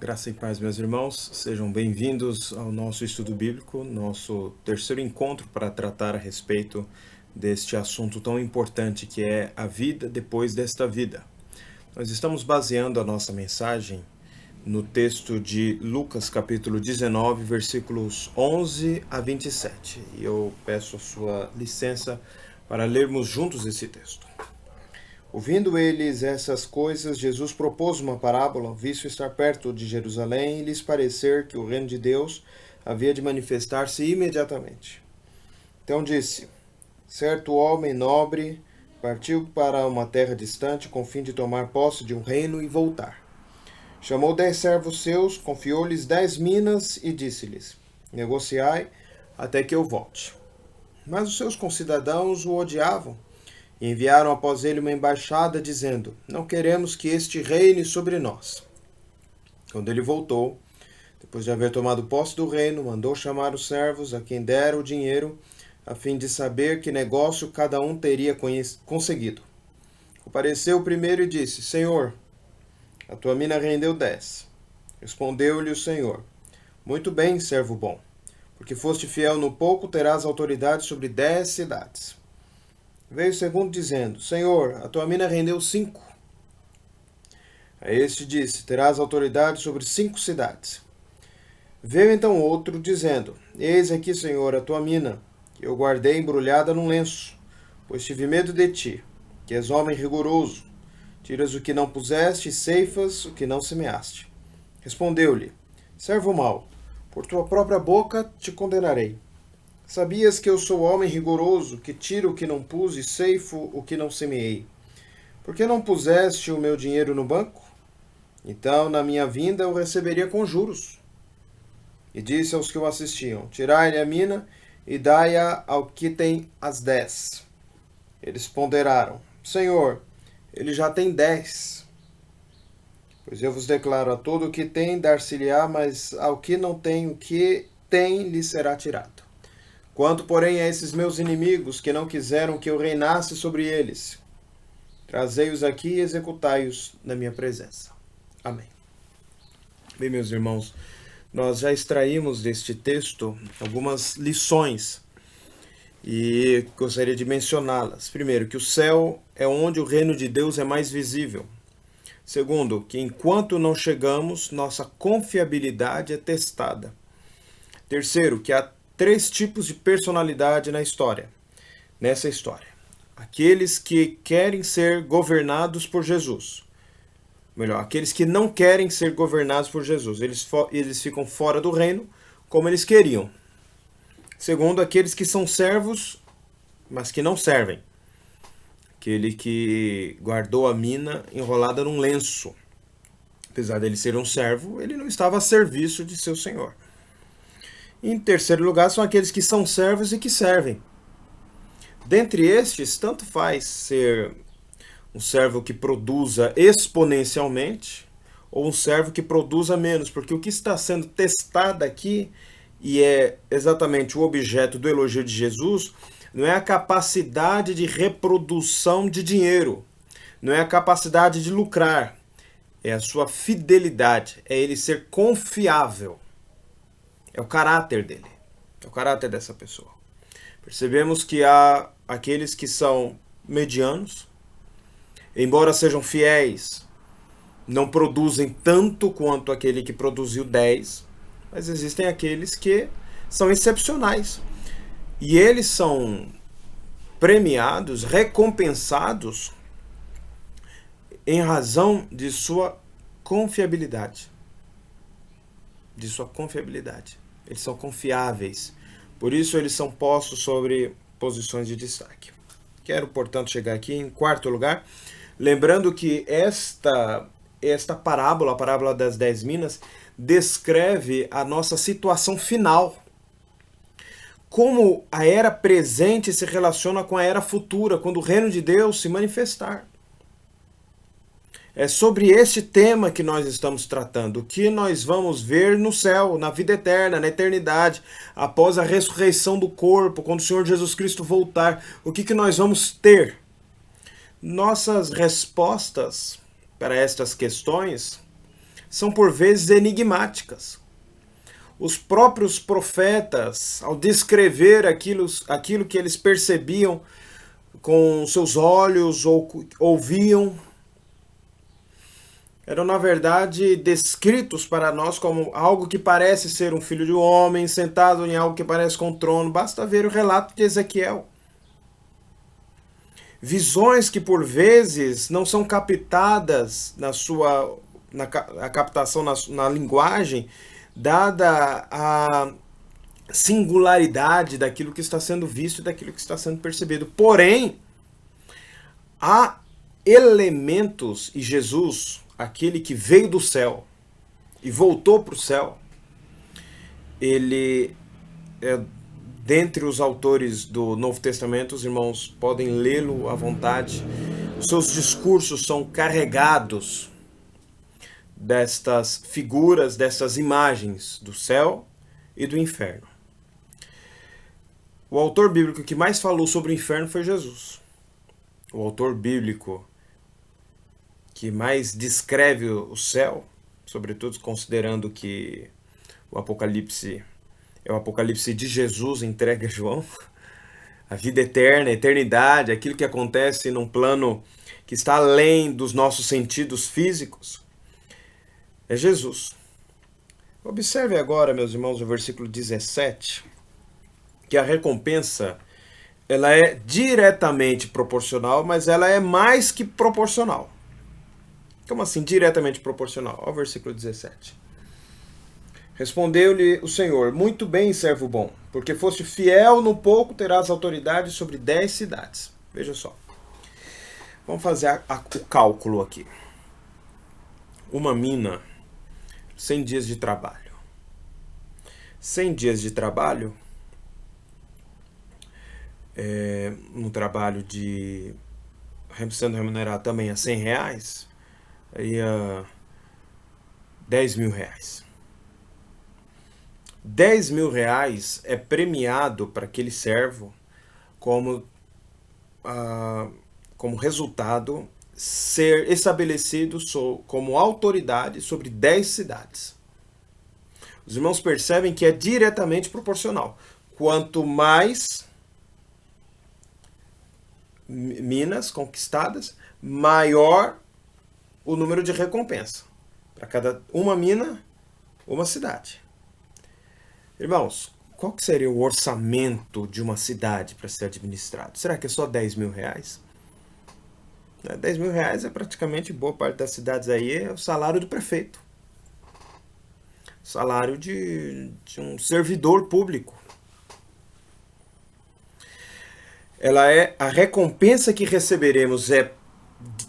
Graça e paz, meus irmãos, sejam bem-vindos ao nosso estudo bíblico, nosso terceiro encontro para tratar a respeito deste assunto tão importante que é a vida depois desta vida. Nós estamos baseando a nossa mensagem no texto de Lucas, capítulo 19, versículos 11 a 27. E eu peço a sua licença para lermos juntos esse texto. Ouvindo eles essas coisas, Jesus propôs uma parábola, visto estar perto de Jerusalém, e lhes parecer que o reino de Deus havia de manifestar-se imediatamente. Então disse: certo homem nobre partiu para uma terra distante com o fim de tomar posse de um reino e voltar. Chamou 10 servos seus, confiou-lhes 10 minas e disse-lhes: negociai até que eu volte. Mas os seus concidadãos o odiavam e enviaram após ele uma embaixada, dizendo: não queremos que este reine sobre nós. Quando ele voltou, depois de haver tomado posse do reino, mandou chamar os servos a quem dera o dinheiro, a fim de saber que negócio cada um teria conseguido. Compareceu o primeiro e disse: Senhor, a tua mina rendeu 10. Respondeu-lhe o Senhor: muito bem, servo bom, porque foste fiel no pouco, terás autoridade sobre 10 cidades. Veio o segundo dizendo: Senhor, a tua mina rendeu 5. A este disse: terás autoridade sobre 5 cidades. Veio então outro dizendo: eis aqui, Senhor, a tua mina, que eu guardei embrulhada num lenço, pois tive medo de ti, que és homem rigoroso. Tiras o que não puseste e ceifas o que não semeaste. Respondeu-lhe: servo mau, por tua própria boca te condenarei. Sabias que eu sou homem rigoroso, que tiro o que não pus e ceifo o que não semeei? Por que não puseste o meu dinheiro no banco? Então, na minha vinda, eu receberia com juros. E disse aos que o assistiam: tirai-lhe a mina e dai-a ao que tem as 10. Eles ponderaram: Senhor, ele já tem 10. Pois eu vos declaro: a todo o que tem, dar-se-lhe-á, mas ao que não tem, o que tem lhe será tirado. Quanto, porém, a esses meus inimigos, que não quiseram que eu reinasse sobre eles, trazei-os aqui e executai-os na minha presença. Amém. Bem, meus irmãos, nós já extraímos deste texto algumas lições e gostaria de mencioná-las. Primeiro, que o céu é onde o reino de Deus é mais visível. Segundo, que enquanto não chegamos, nossa confiabilidade é testada. Terceiro, que há 3 tipos de personalidade nessa história. Aqueles que querem ser governados por Jesus. Melhor, aqueles que não querem ser governados por Jesus. Eles ficam fora do reino como eles queriam. Segundo, aqueles que são servos, mas que não servem. Aquele que guardou a mina enrolada num lenço. Apesar dele ser um servo, ele não estava a serviço de seu senhor. Em terceiro lugar, são aqueles que são servos e que servem. Dentre estes, tanto faz ser um servo que produza exponencialmente ou um servo que produza menos, porque o que está sendo testado aqui, e é exatamente o objeto do elogio de Jesus, não é a capacidade de reprodução de dinheiro, não é a capacidade de lucrar, é a sua fidelidade, é ele ser confiável. É o caráter dele, é o caráter dessa pessoa. Percebemos que há aqueles que são medianos, embora sejam fiéis, não produzem tanto quanto aquele que produziu 10, mas existem aqueles que são excepcionais. E eles são premiados, recompensados em razão de sua confiabilidade. Eles são confiáveis. Por isso, eles são postos sobre posições de destaque. Quero, portanto, chegar aqui em quarto lugar, lembrando que esta parábola, a parábola das 10 minas, descreve a nossa situação final. Como a era presente se relaciona com a era futura, quando o reino de Deus se manifestar. É sobre este tema que nós estamos tratando, o que nós vamos ver no céu, na vida eterna, na eternidade, após a ressurreição do corpo, quando o Senhor Jesus Cristo voltar, o que nós vamos ter? Nossas respostas para estas questões são por vezes enigmáticas. Os próprios profetas, ao descrever aquilo que eles percebiam com seus olhos ou ouviam, eram na verdade descritos para nós como algo que parece ser um filho de homem, sentado em algo que parece com um trono. Basta ver o relato de Ezequiel. Visões que por vezes não são captadas na captação na linguagem, dada a singularidade daquilo que está sendo visto e daquilo que está sendo percebido. Porém, há elementos, e Jesus, aquele que veio do céu e voltou para o céu, ele dentre os autores do Novo Testamento, os irmãos podem lê-lo à vontade. Os seus discursos são carregados destas figuras, dessas imagens do céu e do inferno. O autor bíblico que mais falou sobre o inferno foi Jesus. O autor bíblico que mais descreve o céu, sobretudo considerando que o Apocalipse é o Apocalipse de Jesus entregue a João, a vida eterna, a eternidade, aquilo que acontece num plano que está além dos nossos sentidos físicos, é Jesus. Observe agora, meus irmãos, o versículo 17, que a recompensa ela é diretamente proporcional, mas ela é mais que proporcional. Como assim, diretamente proporcional? Olha o versículo 17. Respondeu-lhe o Senhor: muito bem, servo bom, porque foste fiel no pouco, terás autoridade sobre 10 cidades. Veja só. Vamos fazer o cálculo aqui. Uma mina, 100 dias de trabalho. 100 dias de trabalho, no trabalho de sendo remunerado também a R$100, aí a R$10.000. R$10.000 é premiado para aquele servo como resultado ser estabelecido como autoridade sobre 10 cidades. Os irmãos percebem que é diretamente proporcional. Quanto mais minas conquistadas, maior o número de recompensa. Para cada uma mina, uma cidade. Irmãos, qual que seria o orçamento de uma cidade para ser administrado? Será que é só R$10.000? R$10.000 é praticamente, boa parte das cidades aí, é o salário do prefeito. Salário de um servidor público. A recompensa que receberemos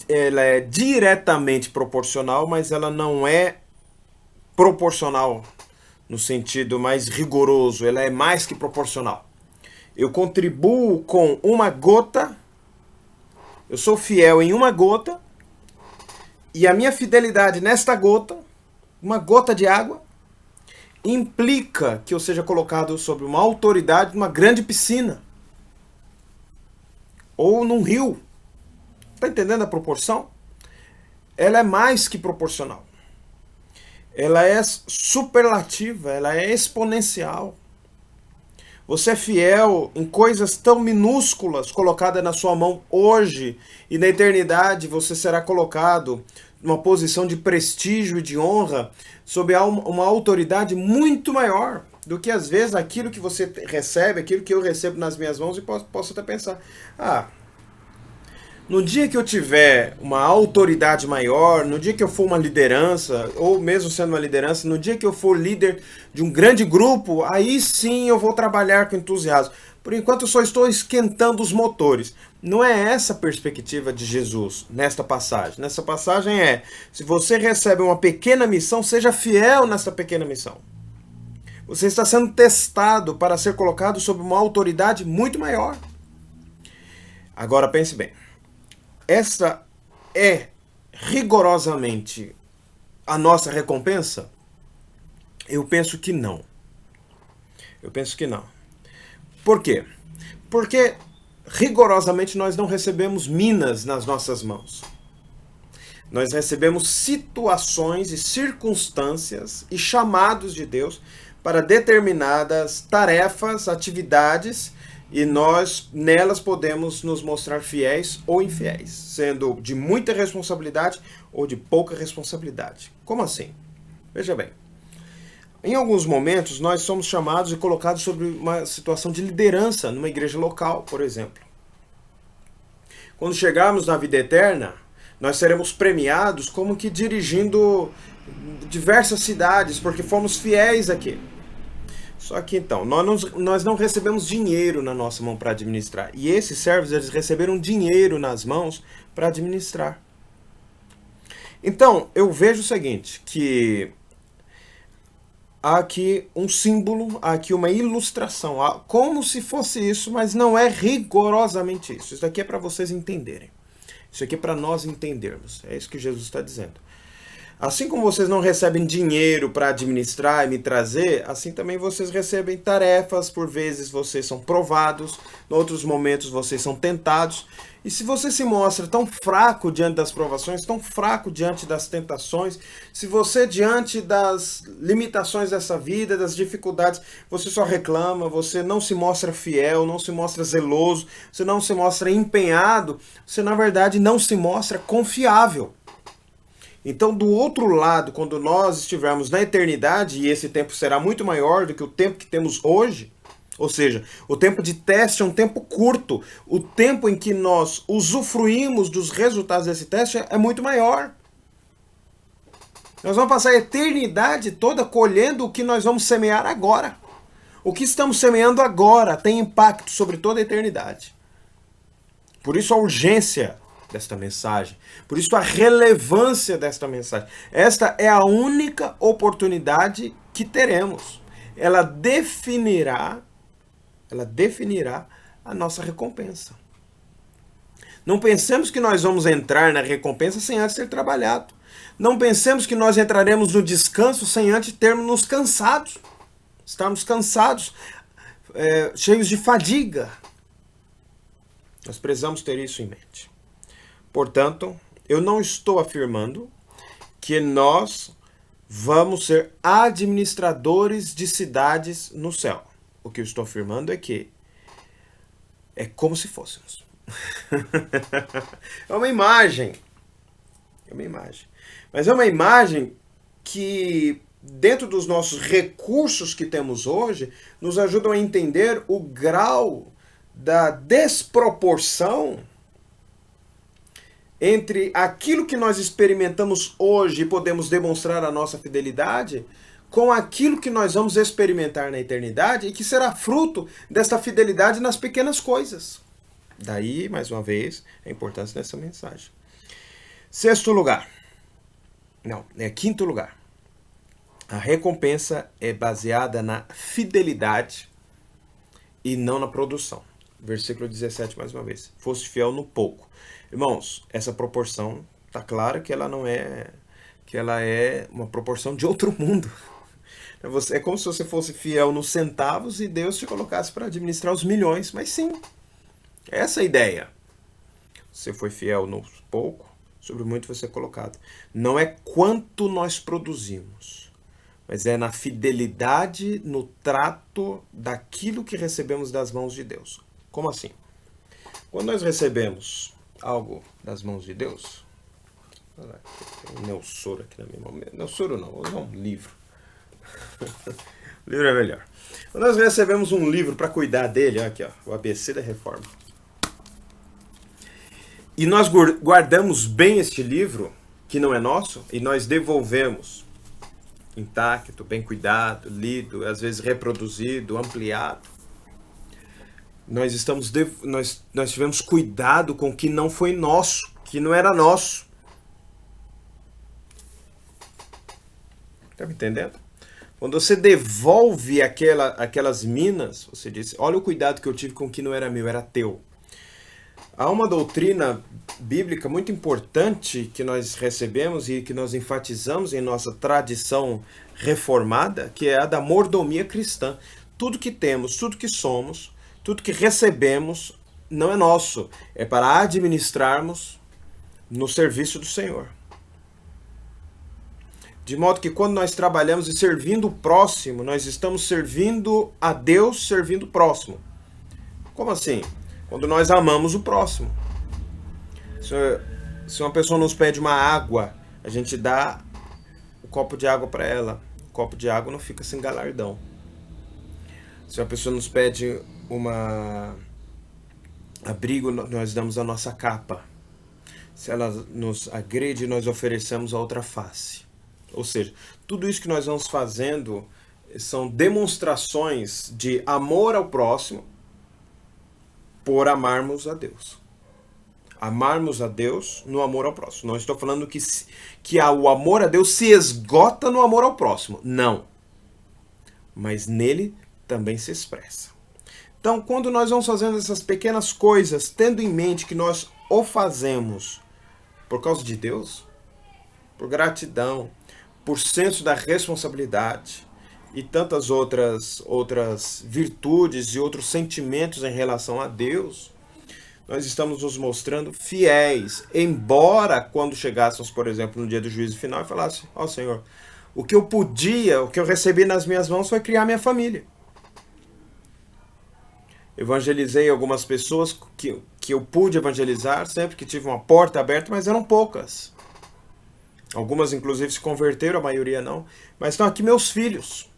ela é diretamente proporcional, mas ela não é proporcional no sentido mais rigoroso, ela é mais que proporcional. Eu contribuo com uma gota, eu sou fiel em uma gota, e a minha fidelidade nesta gota, uma gota de água, implica que eu seja colocado sob uma autoridade numa grande piscina. Ou num rio. Está entendendo a proporção? Ela é mais que proporcional. Ela é superlativa, ela é exponencial. Você é fiel em coisas tão minúsculas colocadas na sua mão hoje, e na eternidade você será colocado numa posição de prestígio e de honra sob uma autoridade muito maior do que às vezes aquilo que você recebe, aquilo que eu recebo nas minhas mãos, e posso até pensar, no dia que eu tiver uma autoridade maior, no dia que eu for uma liderança, ou mesmo sendo uma liderança, no dia que eu for líder de um grande grupo, aí sim eu vou trabalhar com entusiasmo. Por enquanto eu só estou esquentando os motores. Não é essa a perspectiva de Jesus nesta passagem. Nessa passagem se você recebe uma pequena missão, seja fiel nessa pequena missão. Você está sendo testado para ser colocado sob uma autoridade muito maior. Agora pense bem. Essa é rigorosamente a nossa recompensa? Eu penso que não. Por quê? Porque rigorosamente nós não recebemos minas nas nossas mãos. Nós recebemos situações e circunstâncias e chamados de Deus para determinadas tarefas, atividades, e nós nelas podemos nos mostrar fiéis ou infiéis, sendo de muita responsabilidade ou de pouca responsabilidade. Como assim? Veja bem. Em alguns momentos, nós somos chamados e colocados sobre uma situação de liderança numa igreja local, por exemplo. Quando chegarmos na vida eterna, nós seremos premiados como que dirigindo diversas cidades, porque fomos fiéis aqui. Só que então, nós não recebemos dinheiro na nossa mão para administrar. E esses servos, eles receberam dinheiro nas mãos para administrar. Então, eu vejo o seguinte, que há aqui um símbolo, há aqui uma ilustração, como se fosse isso, mas não é rigorosamente isso. Isso aqui é para vocês entenderem. Isso aqui é para nós entendermos. É isso que Jesus está dizendo. Assim como vocês não recebem dinheiro para administrar e me trazer, assim também vocês recebem tarefas, por vezes vocês são provados, em outros momentos vocês são tentados. E se você se mostra tão fraco diante das provações, tão fraco diante das tentações, se você diante das limitações dessa vida, das dificuldades, você só reclama, você não se mostra fiel, não se mostra zeloso, você não se mostra empenhado, você na verdade não se mostra confiável. Então, do outro lado, quando nós estivermos na eternidade, e esse tempo será muito maior do que o tempo que temos hoje, ou seja, o tempo de teste é um tempo curto, o tempo em que nós usufruímos dos resultados desse teste é muito maior. Nós vamos passar a eternidade toda colhendo o que nós vamos semear agora. O que estamos semeando agora tem impacto sobre toda a eternidade. Por isso a urgência desta mensagem. Por isso a relevância desta mensagem. Esta é a única oportunidade que teremos. Ela definirá a nossa recompensa. Não pensemos que nós vamos entrar na recompensa sem antes ter trabalhado. Não pensemos que nós entraremos no descanso sem antes termos nos cansados. Estarmos cansados, cheios de fadiga. Nós precisamos ter isso em mente. Portanto, eu não estou afirmando que nós vamos ser administradores de cidades no céu. O que eu estou afirmando é que é como se fôssemos. É uma imagem. É uma imagem. Mas é uma imagem que, dentro dos nossos recursos que temos hoje, nos ajudam a entender o grau da desproporção entre aquilo que nós experimentamos hoje e podemos demonstrar a nossa fidelidade com aquilo que nós vamos experimentar na eternidade e que será fruto desta fidelidade nas pequenas coisas. Daí, mais uma vez, a importância dessa mensagem. Quinto lugar. A recompensa é baseada na fidelidade e não na produção. Versículo 17, mais uma vez. Fosse fiel no pouco. Irmãos, essa proporção, está claro que ela não é, que ela é uma proporção de outro mundo. É como se você fosse fiel nos centavos e Deus te colocasse para administrar os milhões. Mas sim, essa é a ideia. Você foi fiel no pouco, sobre muito vai ser colocado. Não é quanto nós produzimos, mas é na fidelidade, no trato daquilo que recebemos das mãos de Deus. Como assim? Quando nós recebemos algo das mãos de Deus, tem um Neossoro aqui na minha mão. Neossoro não, vou usar um livro. O livro é melhor. Quando nós recebemos um livro para cuidar dele, aqui ó, o ABC da Reforma, e nós guardamos bem este livro, que não é nosso, e nós devolvemos intacto, bem cuidado, lido, às vezes reproduzido, ampliado, nós tivemos cuidado com o que não foi nosso, que não era nosso. Está me entendendo? Quando você devolve aquelas minas, você diz, olha o cuidado que eu tive com o que não era meu, era teu. Há uma doutrina bíblica muito importante que nós recebemos e que nós enfatizamos em nossa tradição reformada, que é a da mordomia cristã. Tudo que temos, tudo que somos, tudo que recebemos não é nosso, é para administrarmos no serviço do Senhor. De modo que quando nós trabalhamos e servindo o próximo, nós estamos servindo a Deus, servindo o próximo. Como assim? Quando nós amamos o próximo. Se uma pessoa nos pede uma água, a gente dá um copo de água para ela. O copo de água não fica sem galardão. Se uma pessoa nos pede uma abrigo, nós damos a nossa capa. Se ela nos agride, nós oferecemos a outra face. Ou seja, tudo isso que nós vamos fazendo são demonstrações de amor ao próximo por amarmos a Deus. Amarmos a Deus no amor ao próximo. Não estou falando que o amor a Deus se esgota no amor ao próximo. Não. Mas nele também se expressa. Então, quando nós vamos fazendo essas pequenas coisas, tendo em mente que nós o fazemos por causa de Deus, por gratidão, por senso da responsabilidade e tantas outras virtudes e outros sentimentos em relação a Deus, nós estamos nos mostrando fiéis. Embora quando chegássemos, por exemplo, no dia do juízo final e falasse, ó Senhor, o que eu recebi nas minhas mãos foi criar minha família. Evangelizei algumas pessoas que eu pude evangelizar, sempre que tive uma porta aberta, mas eram poucas. Algumas, inclusive, se converteram, a maioria não. Mas estão aqui meus filhos.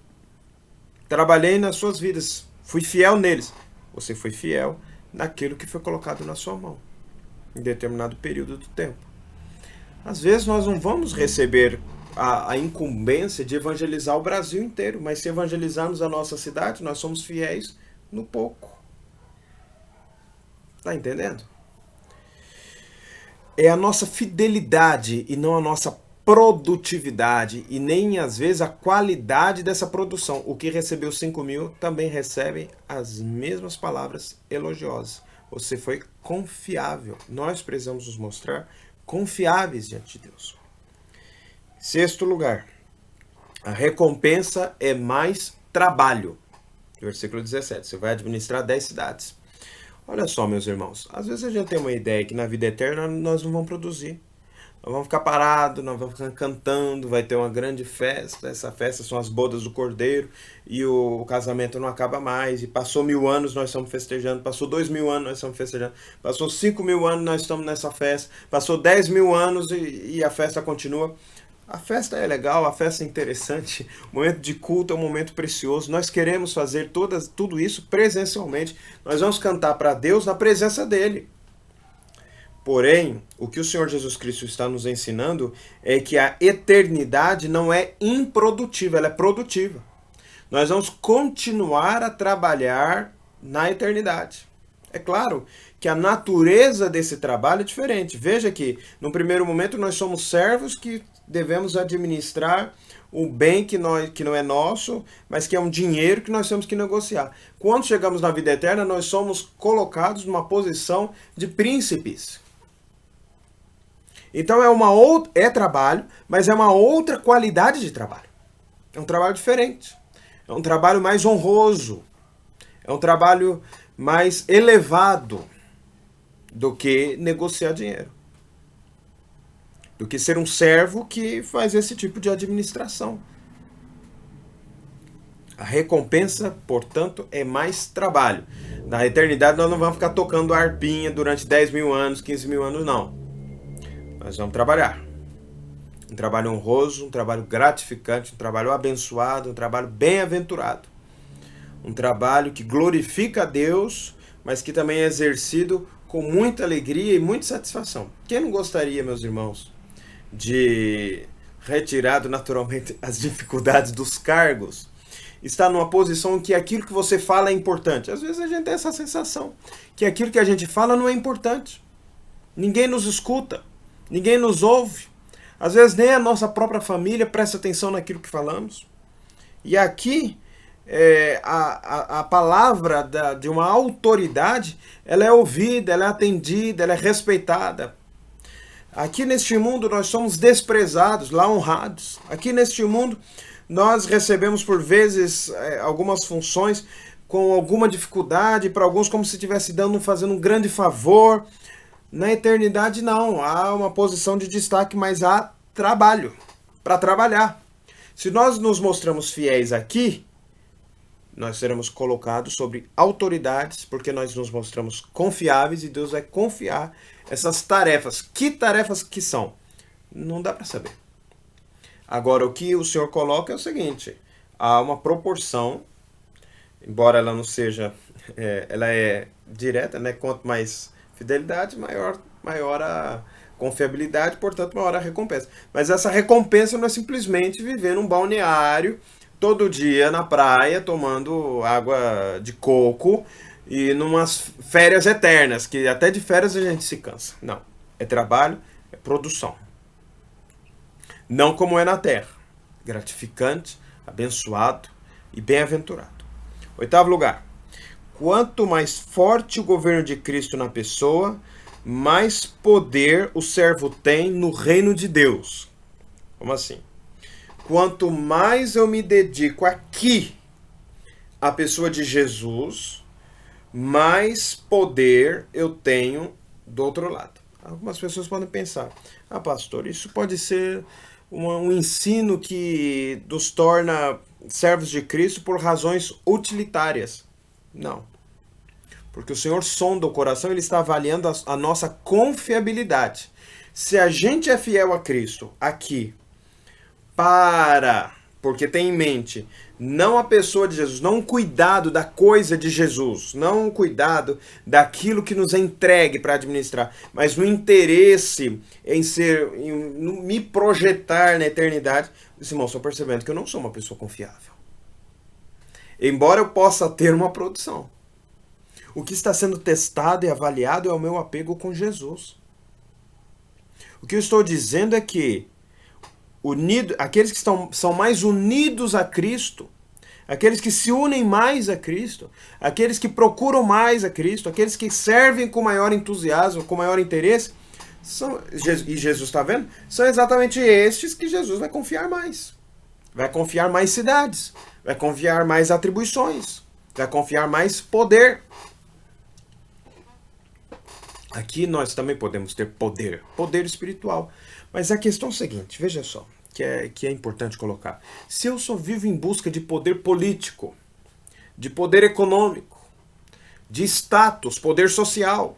Trabalhei nas suas vidas. Fui fiel neles. Você foi fiel naquilo que foi colocado na sua mão, em determinado período do tempo. Às vezes nós não vamos receber a incumbência de evangelizar o Brasil inteiro, mas se evangelizarmos a nossa cidade, nós somos fiéis no pouco. Está entendendo? É a nossa fidelidade e não a nossa produtividade e nem às vezes a qualidade dessa produção. O que recebeu 5.000 também recebe as mesmas palavras elogiosas. Você foi confiável. Nós precisamos nos mostrar confiáveis diante de Deus. Sexto lugar, a recompensa é mais trabalho. Versículo 17, você vai administrar 10 cidades. Olha só, meus irmãos, às vezes a gente tem uma ideia que na vida eterna nós não vamos produzir. Nós vamos ficar parados, nós vamos ficar cantando, vai ter uma grande festa. Essa festa são as bodas do Cordeiro e o casamento não acaba mais. E passou 1.000 anos, nós estamos festejando. Passou 2.000 anos, nós estamos festejando. Passou 5.000 anos, nós estamos nessa festa. Passou 10.000 anos e a festa continua. A festa é legal, a festa é interessante. O momento de culto é um momento precioso. Nós queremos fazer tudo isso presencialmente. Nós vamos cantar para Deus na presença dele. Porém, o que o Senhor Jesus Cristo está nos ensinando é que a eternidade não é improdutiva, ela é produtiva. Nós vamos continuar a trabalhar na eternidade. É claro que a natureza desse trabalho é diferente. Veja que, no primeiro momento, nós somos servos que devemos administrar o bem que não é nosso, mas que é um dinheiro que nós temos que negociar. Quando chegamos na vida eterna, nós somos colocados numa posição de príncipes. Então é trabalho, mas é uma outra qualidade de trabalho. É um trabalho diferente. É um trabalho mais honroso. É um trabalho mais elevado do que negociar dinheiro. Do que ser um servo que faz esse tipo de administração. A recompensa, portanto, é mais trabalho. Na eternidade nós não vamos ficar tocando a harpinha durante 10.000 anos, 15.000 anos, não. Nós vamos trabalhar. Um trabalho honroso, um trabalho gratificante, um trabalho abençoado, um trabalho bem-aventurado. Um trabalho que glorifica a Deus, mas que também é exercido com muita alegria e muita satisfação. Quem não gostaria, meus irmãos, de, retirado naturalmente as dificuldades dos cargos, estar numa posição em que aquilo que você fala é importante? Às vezes a gente tem essa sensação que aquilo que a gente fala não é importante. Ninguém nos escuta. Ninguém nos ouve. Às vezes nem a nossa própria família presta atenção naquilo que falamos. E aqui, a palavra de uma autoridade, ela é ouvida, ela é atendida, ela é respeitada. Aqui neste mundo nós somos desprezados, lá honrados. Aqui neste mundo nós recebemos por vezes algumas funções com alguma dificuldade, para alguns como se estivesse fazendo um grande favor. Na eternidade não, há uma posição de destaque, mas há trabalho. para trabalhar. Se nós nos mostramos fiéis aqui, nós seremos colocados sobre autoridades, porque nós nos mostramos confiáveis e Deus vai confiar essas tarefas. Que tarefas que são? Não dá para saber. Agora, o que o Senhor coloca é o seguinte: há uma proporção, embora ela não seja, ela é direta, né? Quanto mais fidelidade, maior a confiabilidade, portanto, maior a recompensa. Mas essa recompensa não é simplesmente viver num balneário, todo dia na praia, tomando água de coco e numas férias eternas, que até de férias a gente se cansa. Não. É trabalho, é produção. Não como é na terra. Gratificante, abençoado e bem-aventurado. 8º lugar. Quanto mais forte o governo de Cristo na pessoa, mais poder o servo tem no reino de Deus. Como assim? Quanto mais eu me dedico aqui à pessoa de Jesus, mais poder eu tenho do outro lado. Algumas pessoas podem pensar: ah, pastor, isso pode ser um ensino que nos torna servos de Cristo por razões utilitárias. Não. Porque o Senhor sonda o coração, Ele está avaliando a nossa confiabilidade. Se a gente é fiel a Cristo aqui, porque tem em mente não a pessoa de Jesus, não o cuidado da coisa de Jesus, não o cuidado daquilo que nos é entregue para administrar, mas o interesse em me projetar na eternidade. Os irmãos estão percebendo que eu não sou uma pessoa confiável. Embora eu possa ter uma produção. O que está sendo testado e avaliado é o meu apego com Jesus. O que eu estou dizendo é que aqueles que são mais unidos a Cristo, aqueles que se unem mais a Cristo, aqueles que procuram mais a Cristo, aqueles que servem com maior entusiasmo, com maior interesse, e Jesus está vendo, são exatamente estes que Jesus vai confiar mais. Vai confiar mais cidades, vai confiar mais atribuições, vai confiar mais poder. Aqui nós também podemos ter poder espiritual. Mas a questão é a seguinte, veja só, que é importante colocar. Se eu só vivo em busca de poder político, de poder econômico, de status, poder social,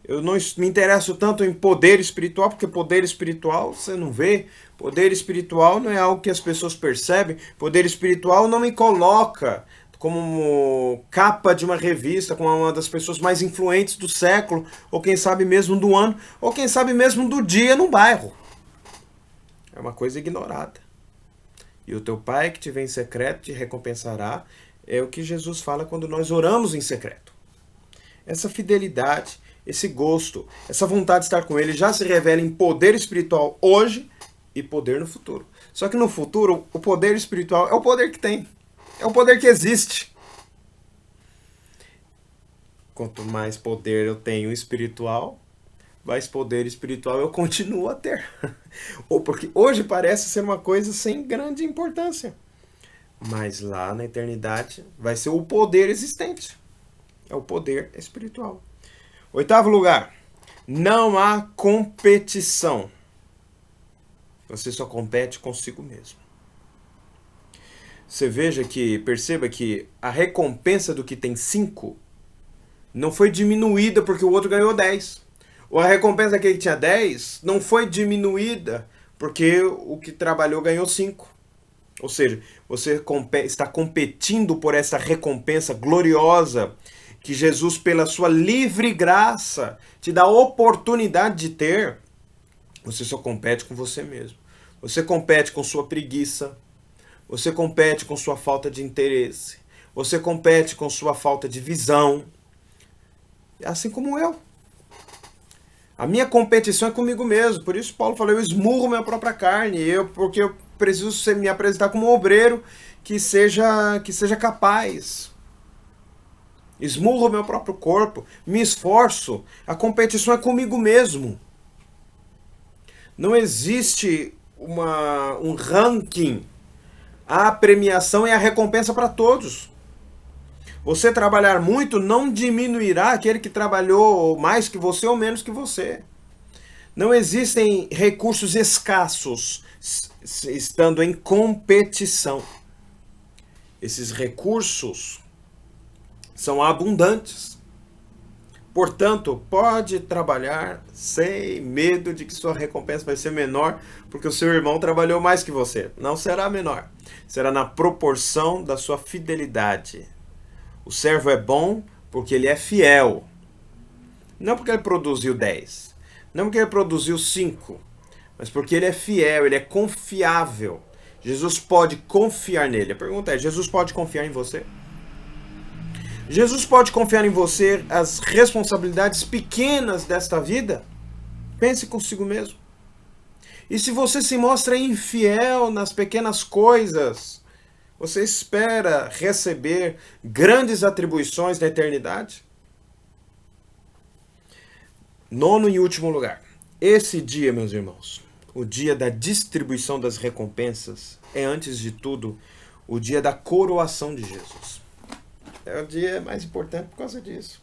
eu não me interesso tanto em poder espiritual, porque poder espiritual você não vê. Poder espiritual não é algo que as pessoas percebem. Poder espiritual não me coloca como capa de uma revista, como uma das pessoas mais influentes do século, ou quem sabe mesmo do ano, ou quem sabe mesmo do dia no bairro. É uma coisa ignorada. E o teu Pai que te vê em secreto te recompensará, é o que Jesus fala quando nós oramos em secreto. Essa fidelidade, esse gosto, essa vontade de estar com Ele já se revela em poder espiritual hoje e poder no futuro. Só que no futuro, o poder espiritual é o poder que tem. É o poder que existe. Quanto mais poder eu tenho espiritual, mais poder espiritual eu continuo a ter. Ou porque hoje parece ser uma coisa sem grande importância. Mas lá na eternidade vai ser o poder existente. É o poder espiritual. 8º lugar. Não há competição. Você só compete consigo mesmo. Perceba que a recompensa do que tem 5 não foi diminuída porque o outro ganhou 10. Ou a recompensa daquele que tinha 10 não foi diminuída porque o que trabalhou ganhou 5. Ou seja, você está competindo por essa recompensa gloriosa que Jesus, pela sua livre graça, te dá a oportunidade de ter. Você só compete com você mesmo. Você compete com sua preguiça. Você compete com sua falta de interesse. Você compete com sua falta de visão. Assim como eu. A minha competição é comigo mesmo. Por isso Paulo falou, eu esmurro minha própria carne. Porque eu preciso me apresentar como um obreiro que seja capaz. Esmurro meu próprio corpo. Me esforço. A competição é comigo mesmo. Não existe um ranking. A premiação é a recompensa para todos. Você trabalhar muito não diminuirá aquele que trabalhou mais que você ou menos que você. Não existem recursos escassos estando em competição. Esses recursos são abundantes. Portanto, pode trabalhar sem medo de que sua recompensa vai ser menor, porque o seu irmão trabalhou mais que você. Não será menor. Será na proporção da sua fidelidade. O servo é bom porque ele é fiel. Não porque ele produziu 10. Não porque ele produziu 5. Mas porque ele é fiel, ele é confiável. Jesus pode confiar nele. A pergunta é, Jesus pode confiar em você? Jesus pode confiar em você as responsabilidades pequenas desta vida? Pense consigo mesmo. E se você se mostra infiel nas pequenas coisas, você espera receber grandes atribuições na eternidade? Nono e último lugar. Esse dia, meus irmãos, o dia da distribuição das recompensas, é antes de tudo o dia da coroação de Jesus. É o dia mais importante por causa disso.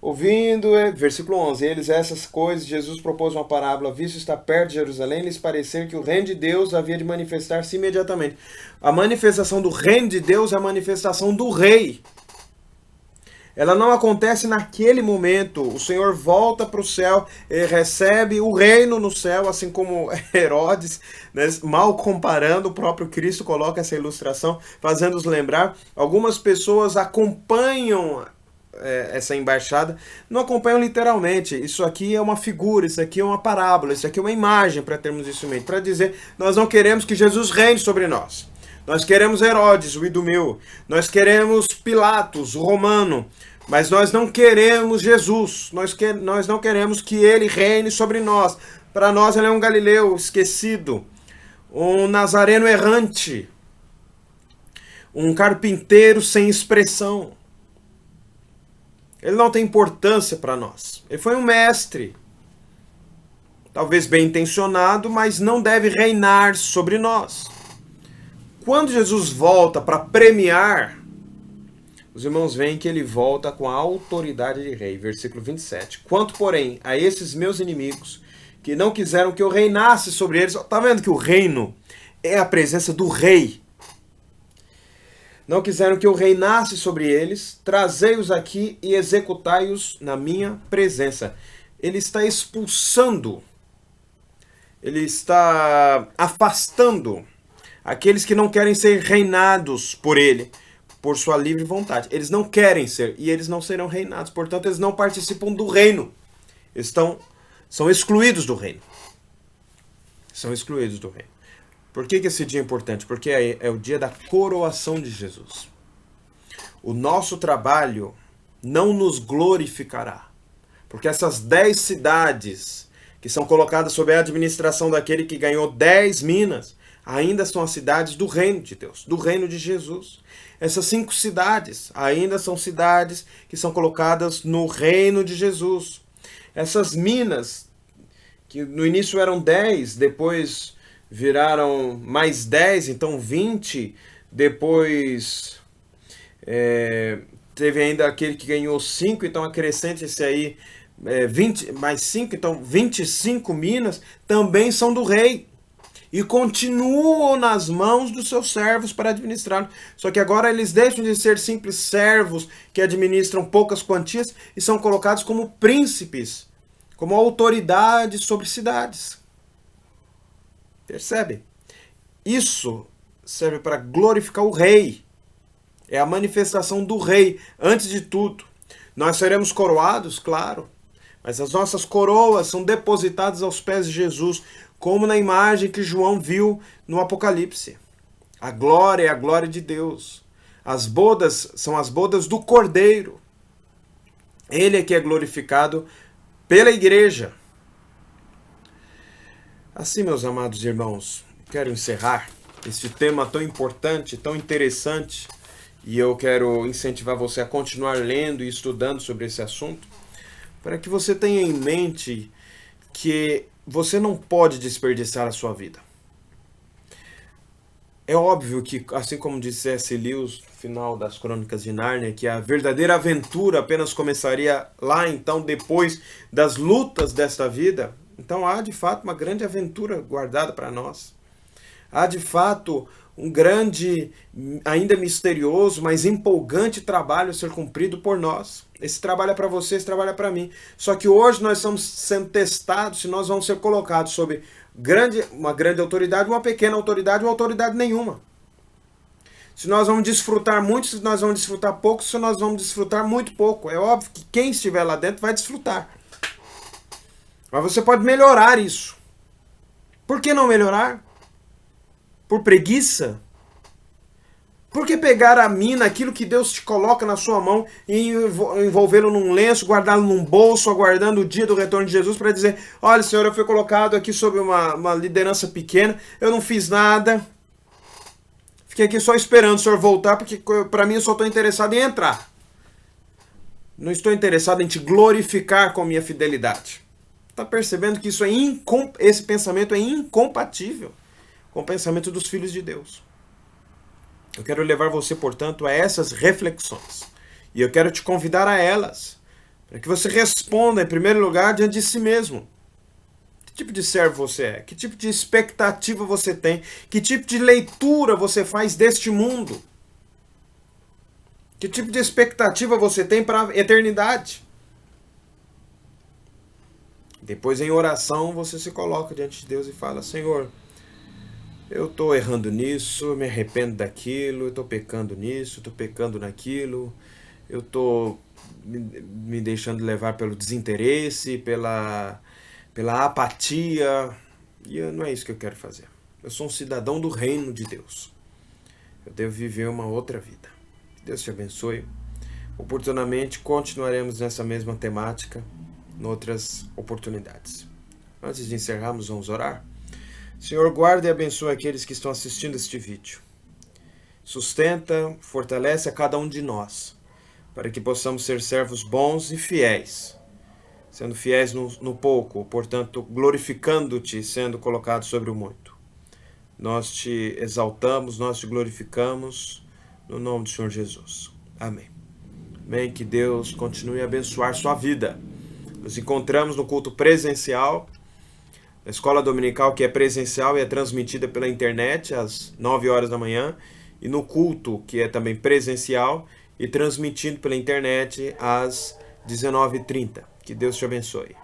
Ouvindo, versículo 11, eles essas coisas, Jesus propôs uma parábola, visto estar perto de Jerusalém, lhes parecer que o reino de Deus havia de manifestar-se imediatamente. A manifestação do reino de Deus é a manifestação do rei. Ela não acontece naquele momento. O Senhor volta para o céu, recebe o reino no céu, assim como Herodes, né, mal comparando, o próprio Cristo coloca essa ilustração, fazendo-nos lembrar. Algumas pessoas acompanham essa embaixada, não acompanham literalmente. Isso aqui é uma figura, isso aqui é uma parábola, isso aqui é uma imagem, para termos isso em mente, para dizer, nós não queremos que Jesus reine sobre nós. Nós queremos Herodes, o Idumeu. Nós queremos Pilatos, o romano. Mas nós não queremos Jesus. Nós não queremos que ele reine sobre nós. Para nós ele é um galileu esquecido. Um nazareno errante. Um carpinteiro sem expressão. Ele não tem importância para nós. Ele foi um mestre. Talvez bem intencionado, mas não deve reinar sobre nós. Quando Jesus volta para premiar, os irmãos veem que ele volta com a autoridade de rei. Versículo 27. Quanto, porém, a esses meus inimigos, que não quiseram que eu reinasse sobre eles. Está vendo que o reino é a presença do rei? Não quiseram que eu reinasse sobre eles, trazei-os aqui e executai-os na minha presença. Ele está expulsando, ele está afastando aqueles que não querem ser reinados por ele, por sua livre vontade. Eles não querem ser e eles não serão reinados. Portanto, eles não participam do reino. São excluídos do reino. São excluídos do reino. Por que esse dia é importante? Porque é o dia da coroação de Jesus. O nosso trabalho não nos glorificará. Porque essas 10 cidades que são colocadas sob a administração daquele que ganhou 10 minas, ainda são as cidades do reino de Deus, do reino de Jesus. Essas 5 cidades ainda são cidades que são colocadas no reino de Jesus. Essas minas, que no início eram 10, depois viraram mais 10, então 20, depois teve ainda aquele que ganhou 5, então acrescente esse aí, 20 mais 5, então 25 minas também são do rei. E continuam nas mãos dos seus servos para administrar. Só que agora eles deixam de ser simples servos que administram poucas quantias e são colocados como príncipes, como autoridades sobre cidades. Percebe? Isso serve para glorificar o rei. É a manifestação do rei, antes de tudo. Nós seremos coroados, claro, mas as nossas coroas são depositadas aos pés de Jesus, como na imagem que João viu no Apocalipse. A glória é a glória de Deus. As bodas são as bodas do Cordeiro. Ele é que é glorificado pela igreja. Assim, meus amados irmãos, quero encerrar este tema tão importante, tão interessante, e eu quero incentivar você a continuar lendo e estudando sobre esse assunto, para que você tenha em mente que você não pode desperdiçar a sua vida. É óbvio que, assim como disse C.S. Lewis no final das Crônicas de Nárnia, que a verdadeira aventura apenas começaria lá, então, depois das lutas desta vida. Então há de fato uma grande aventura guardada para nós. Há de fato um grande, ainda misterioso, mas empolgante trabalho a ser cumprido por nós. Esse trabalho é para você, esse trabalho é para mim. Só que hoje nós estamos sendo testados se nós vamos ser colocados sob uma grande autoridade, uma pequena autoridade ou autoridade nenhuma. Se nós vamos desfrutar muito, se nós vamos desfrutar pouco, se nós vamos desfrutar muito pouco. É óbvio que quem estiver lá dentro vai desfrutar. Mas você pode melhorar isso. Por que não melhorar? Por preguiça? Por que pegar a mina, aquilo que Deus te coloca na sua mão, e envolvê-lo num lenço, guardá-lo num bolso, aguardando o dia do retorno de Jesus para dizer: olha, Senhor, eu fui colocado aqui sob uma liderança pequena, eu não fiz nada, fiquei aqui só esperando o Senhor voltar, porque para mim eu só estou interessado em entrar. Não estou interessado em te glorificar com minha fidelidade. Está percebendo que esse pensamento é incompatível com o pensamento dos filhos de Deus? Eu quero levar você, portanto, a essas reflexões. E eu quero te convidar a elas, para que você responda, em primeiro lugar, diante de si mesmo. Que tipo de servo você é? Que tipo de expectativa você tem? Que tipo de leitura você faz deste mundo? Que tipo de expectativa você tem para a eternidade? Depois, em oração, você se coloca diante de Deus e fala: Senhor, eu estou errando nisso, eu me arrependo daquilo, eu estou pecando nisso, estou pecando naquilo, eu estou me deixando levar pelo desinteresse, pela apatia, e não é isso que eu quero fazer. Eu sou um cidadão do reino de Deus. Eu devo viver uma outra vida. Deus te abençoe. Oportunamente continuaremos nessa mesma temática, em outras oportunidades. Antes de encerrarmos, vamos orar? Senhor, guarda e abençoa aqueles que estão assistindo este vídeo. Sustenta, fortalece a cada um de nós, para que possamos ser servos bons e fiéis, sendo fiéis no pouco, portanto, glorificando-te, sendo colocados sobre o muito. Nós te exaltamos, nós te glorificamos, no nome do Senhor Jesus. Amém. Amém. Que Deus continue a abençoar sua vida. Nos encontramos no culto presencial, a escola dominical, que é presencial e é transmitida pela internet às 9 horas da manhã, e no culto, que é também presencial e transmitido pela internet às 19h30. Que Deus te abençoe.